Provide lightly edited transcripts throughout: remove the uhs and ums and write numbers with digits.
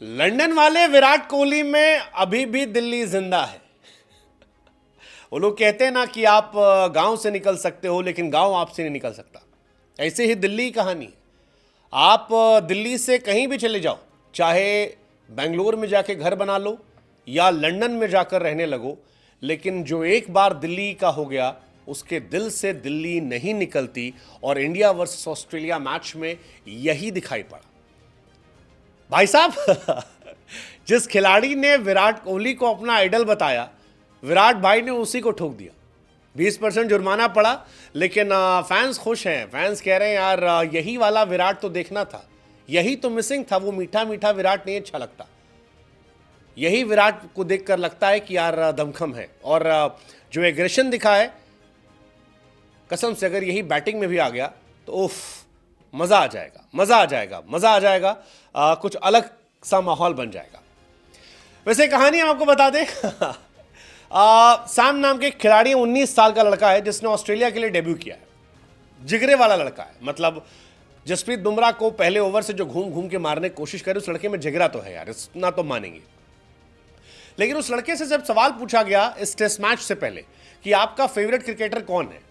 London वाले विराट कोहली में अभी भी दिल्ली जिंदा है। वो लोग कहते हैं ना कि आप गांव से निकल सकते हो लेकिन गांव आपसे नहीं निकल सकता। ऐसे ही दिल्ली की कहानी है। आप दिल्ली से कहीं भी चले जाओ, चाहे बेंगलोर में जाके घर बना लो या लंदन में जाकर रहने लगो, लेकिन जो एक बार दिल्ली का हो गया उसके दिल से दिल्ली नहीं निकलती। और इंडिया वर्सेस ऑस्ट्रेलिया मैच में यही दिखाई पड़ा। भाई साहब जिस खिलाड़ी ने विराट कोहली को अपना आइडल बताया, विराट भाई ने उसी को ठोक दिया। 20% जुर्माना पड़ा, लेकिन फैंस खुश हैं। फैंस कह रहे हैं यार यही वाला विराट तो देखना था, यही तो मिसिंग था। वो मीठा मीठा विराट नहीं अच्छा लगता। यही विराट को देखकर लगता है कि यार दमखम है। और जो एग्रेशन दिखा है, कसम से अगर यही बैटिंग में भी आ गया तो उफ, मजा आ जाएगा, मजा आ जाएगा, मजा आ जाएगा। कुछ अलग सा माहौल बन जाएगा। वैसे कहानी हम आपको बता दें सैम नाम के खिलाड़ी, 19 साल का लड़का है जिसने ऑस्ट्रेलिया के लिए डेब्यू किया है। जिगरे वाला लड़का है। मतलब जसप्रीत बुमराह को पहले ओवर से जो घूम घूम के मारने की कोशिश करे, उस लड़के में जिगरा तो है यार, इतना तो मानेंगे। लेकिन उस लड़के से जब सवाल पूछा गया इस टेस्ट मैच से पहले कि आपका फेवरेट क्रिकेटर कौन है,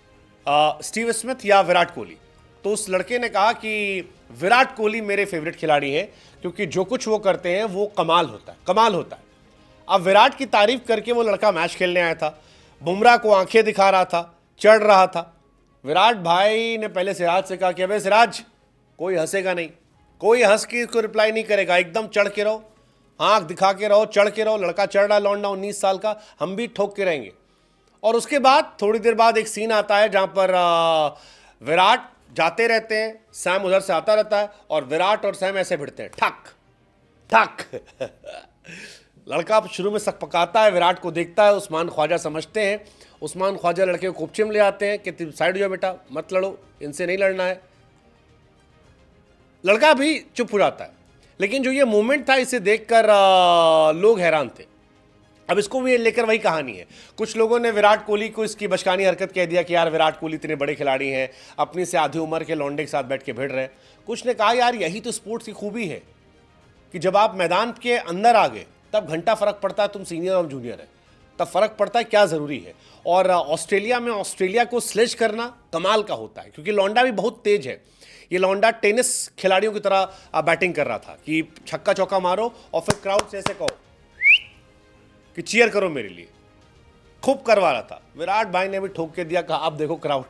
स्टीव स्मिथ या विराट कोहली, तो उस लड़के ने कहा कि विराट कोहली मेरे फेवरेट खिलाड़ी हैं, क्योंकि जो कुछ वो करते हैं वो कमाल होता है, कमाल होता है। अब विराट की तारीफ करके वो लड़का मैच खेलने आया था, बुमराह को आंखें दिखा रहा था, चढ़ रहा था। विराट भाई ने पहले सिराज से कहा कि अबे सिराज, कोई हंसेगा नहीं, कोई हंस के इसको रिप्लाई नहीं करेगा, एकदम चढ़ के रहो, आंख दिखा के रहो, चढ़ के रहो। लड़का चढ़ रहा, लौंडा 19 साल का, हम भी ठोक के रहेंगे। और उसके बाद थोड़ी देर बाद एक सीन आता है जहां पर विराट जाते रहते हैं, सैम उधर से आता रहता है और विराट और सैम ऐसे भिड़ते हैं, ठक ठक लड़का शुरू में सकपकाता है, विराट को देखता है। उस्मान ख्वाजा समझते हैं, उस्मान ख्वाजा लड़के को कुपचे में ले आते हैं कि साइड हो जाओ बेटा, मत लड़ो, इनसे नहीं लड़ना है। लड़का भी चुप हो जाता है। लेकिन जो ये मोमेंट था, इसे देखकर लोग हैरान थे। अब इसको भी लेकर वही कहानी है। कुछ लोगों ने विराट कोहली को इसकी बचकानी हरकत कह दिया कि यार विराट कोहली इतने बड़े खिलाड़ी हैं, अपनी से आधी उम्र के लौंडे के साथ बैठ के भिड़ रहे हैं। कुछ ने कहा यार यही तो स्पोर्ट्स की खूबी है कि जब आप मैदान के अंदर आ गए तब घंटा फर्क पड़ता है तुम सीनियर और जूनियर है, तब फर्क पड़ता है क्या ज़रूरी है। और ऑस्ट्रेलिया में ऑस्ट्रेलिया को स्लेज करना कमाल का होता है, क्योंकि लौंडा भी बहुत तेज है। ये लौंडा टेनिस खिलाड़ियों की तरह बैटिंग कर रहा था कि छक्का चौका मारो और फिर क्राउड से ऐसे कहो कि चीयर करो मेरे लिए, खूब करवा रहा था। विराट भाई ने भी ठोक के दिया, कहा आप देखो क्राउड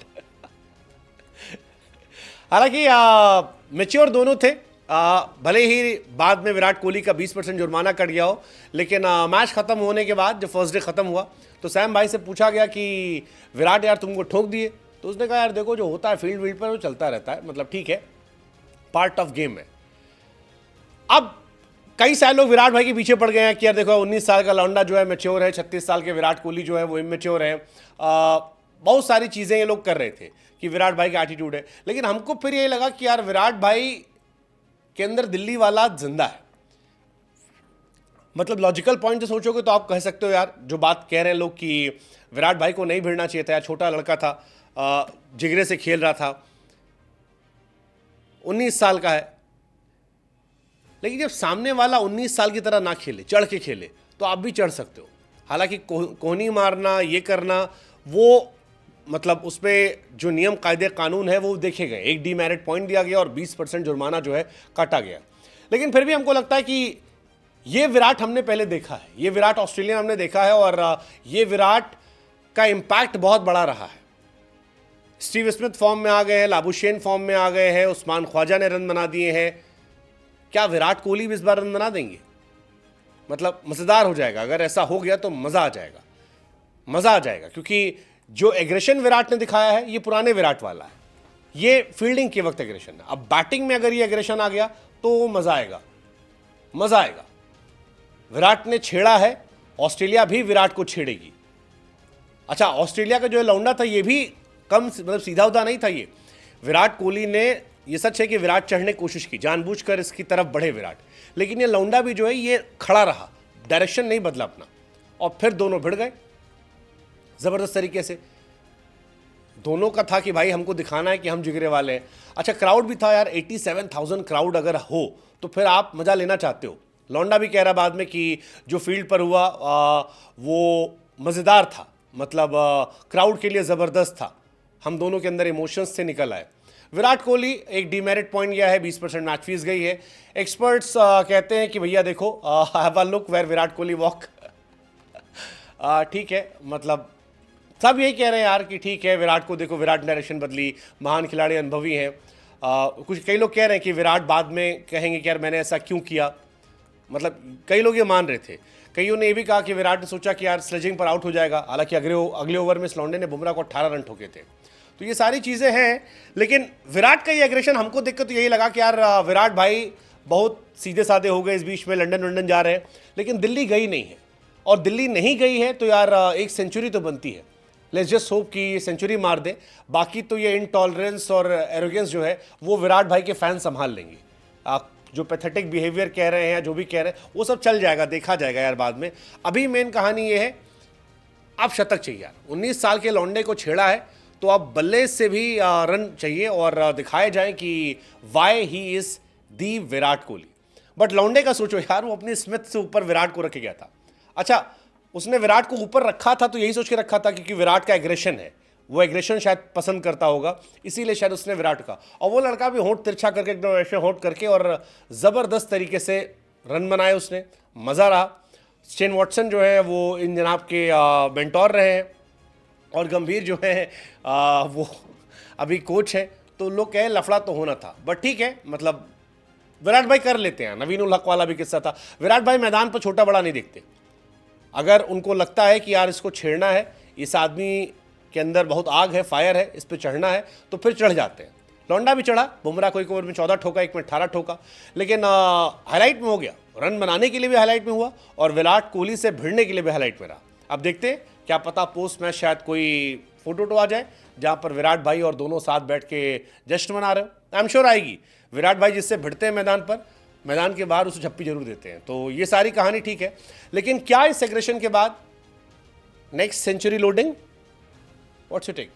हालांकि मैच्योर दोनों थे। भले ही बाद में विराट कोहली का 20% जुर्माना कट गया हो, लेकिन मैच खत्म होने के बाद जब फर्स्ट डे खत्म हुआ तो सैम भाई से पूछा गया कि विराट यार तुमको ठोक दिए, तो उसने कहा यार देखो जो होता है फील्ड वील्ड पर वो चलता रहता है, मतलब ठीक है, पार्ट ऑफ गेम है। अब कई सारे लोग विराट भाई के पीछे पड़ गए हैं कि यार देखो 19 साल का लौंडा जो है मैच्योर है, 36 साल के विराट कोहली जो है वो इमेच्योर है। बहुत सारी चीज़ें ये लोग कर रहे थे कि विराट भाई का एटीट्यूड है। लेकिन हमको फिर ये लगा कि यार विराट भाई के अंदर दिल्ली वाला जिंदा है। मतलब लॉजिकल पॉइंट से सोचोगे तो आप कह सकते हो यार जो बात कह रहे हैं लोग कि विराट भाई को नहीं भिड़ना चाहिए था, यार छोटा लड़का था, जिगरे से खेल रहा था, 19 साल का है। लेकिन जब सामने वाला 19 साल की तरह ना खेले, चढ़ के खेले, तो आप भी चढ़ सकते हो। हालांकि कोहनी मारना, ये करना, वो मतलब उस पर जो नियम कायदे कानून है वो देखे गए। एक डीमेरिट पॉइंट दिया गया और 20% जुर्माना जो है काटा गया। लेकिन फिर भी हमको लगता है कि ये विराट हमने पहले देखा है, ये विराट ऑस्ट्रेलिया हमने देखा है और ये विराट का इम्पैक्ट बहुत बड़ा रहा है। स्टीव स्मिथ फॉर्म में आ गए हैं, लाबुशेन फॉर्म में आ गए हैं, उस्मान ख्वाजा ने रन बना दिए हैं। क्या विराट कोहली भी इस बार रन बना देंगे? मतलब मज़ेदार हो जाएगा। अगर ऐसा हो गया तो मज़ा आ जाएगा, मज़ा आ जाएगा। क्योंकि जो एग्रेशन विराट ने दिखाया है ये पुराने विराट वाला है, ये फील्डिंग के वक्त एग्रेशन है। अब बैटिंग में अगर ये एग्रेशन आ गया तो मज़ा आएगा, मज़ा आएगा। विराट ने छेड़ा है, ऑस्ट्रेलिया भी विराट को छेड़ेगी। अच्छा, ऑस्ट्रेलिया का जो लौंडा था ये भी कम मतलब सीधा उधा नहीं था। ये विराट कोहली ने, ये सच है कि विराट चढ़ने की कोशिश की, जानबूझकर इसकी तरफ बढ़े विराट, लेकिन ये लौंडा भी जो है ये खड़ा रहा, डायरेक्शन नहीं बदला अपना, और फिर दोनों भिड़ गए जबरदस्त तरीके से। दोनों का था कि भाई हमको दिखाना है कि हम जिगरे वाले हैं। अच्छा, क्राउड भी था यार, 87,000 क्राउड अगर हो तो फिर आप मजा लेना चाहते हो। लौंडा भी कह रहा बाद में कि जो फील्ड पर हुआ वो मज़ेदार था, मतलब क्राउड के लिए ज़बरदस्त था, हम दोनों के अंदर इमोशंस से निकल आए। विराट कोहली एक डीमेरिट पॉइंट गया है, 20% मैच फीस गई है। एक्सपर्ट्स कहते हैं कि भैया देखो, have a look where Virat Kohli walk. ठीक है, मतलब सब यही कह रहे हैं यार कि ठीक है, विराट को देखो, विराट डायरेक्शन बदली, महान खिलाड़ी, अनुभवी हैं। कुछ कई लोग कह रहे हैं कि विराट बाद में कहेंगे कि यार मैंने ऐसा क्यों किया, मतलब कई लोग ये मान रहे थे। कईयों ने ये भी कहा कि विराट ने सोचा कि यार स्लेजिंग पर आउट हो जाएगा, हालांकि अगले ओवर में इस लौंडे ने बुमराह को 18 रन ठोके थे। तो ये सारी चीज़ें हैं, लेकिन विराट का ये एग्रेशन हमको देख कर तो यही लगा कि यार विराट भाई बहुत सीधे साधे हो गए, इस बीच में लंदन जा रहे हैं, लेकिन दिल्ली गई नहीं है। और दिल्ली नहीं गई है तो यार एक सेंचुरी तो बनती है। लेट्स जस्ट होप कि ये सेंचुरी मार दे, बाकी तो ये इनटॉलरेंस और एरोगेंस जो है वो विराट भाई के फैन संभाल लेंगे। जो पैथेटिक बिहेवियर कह रहे हैं या जो भी कह रहे हैं वो सब चल जाएगा, देखा जाएगा यार बाद में। अभी मेन कहानी ये है, अब शतक चाहिए यार। 19 साल के लौंडे को छेड़ा है तो अब बल्ले से भी रन चाहिए और दिखाए जाए कि why he is the Virat Kohli. But लौंडे का सोचो यार, वो अपनी स्मिथ से ऊपर विराट को रखे गया था। अच्छा, उसने विराट को ऊपर रखा था तो यही सोच के रखा था क्योंकि विराट का एग्रेशन है, वो एग्रेशन शायद पसंद करता होगा, इसीलिए शायद उसने विराट का। और वो लड़का भी होंठ तिरछा करके, एकदम ऐसे होंठ करके और ज़बरदस्त तरीके से रन बनाए उसने, मज़ा रहा। शेन वॉटसन जो है वो इन जनाब के मेंटोर रहे हैं, और गंभीर जो है वो अभी कोच है। तो लोग कहे लफड़ा तो होना था, बट ठीक है, मतलब विराट भाई कर लेते हैं। नवीन उल हक वाला भी किस्सा था, विराट भाई मैदान पर छोटा बड़ा नहीं देखते। अगर उनको लगता है कि यार इसको छेड़ना है, इस आदमी के अंदर बहुत आग है, फायर है, इस पर चढ़ना है, तो फिर चढ़ जाते हैं। लौंडा भी चढ़ा, बुमराह को एक ओवर में 14 ठोका, एक में 18 ठोका, लेकिन हाईलाइट में हो गया। रन बनाने के लिए भी हाईलाइट में हुआ और विराट कोहली से भिड़ने के लिए भी हाईलाइट में रहा। अब देखते हैं, क्या पता पोस्ट मैच शायद कोई फोटो तो आ जाए जहाँ पर विराट भाई और दोनों साथ बैठ के जश्न मना रहे हो। आई एम श्योर आएगी। विराट भाई जिससे भिड़ते हैं मैदान पर, मैदान के बाहर उसे झप्पी जरूर देते हैं। तो ये सारी कहानी ठीक है, लेकिन क्या इस एग्रेशन के बाद next century loading? What's your take?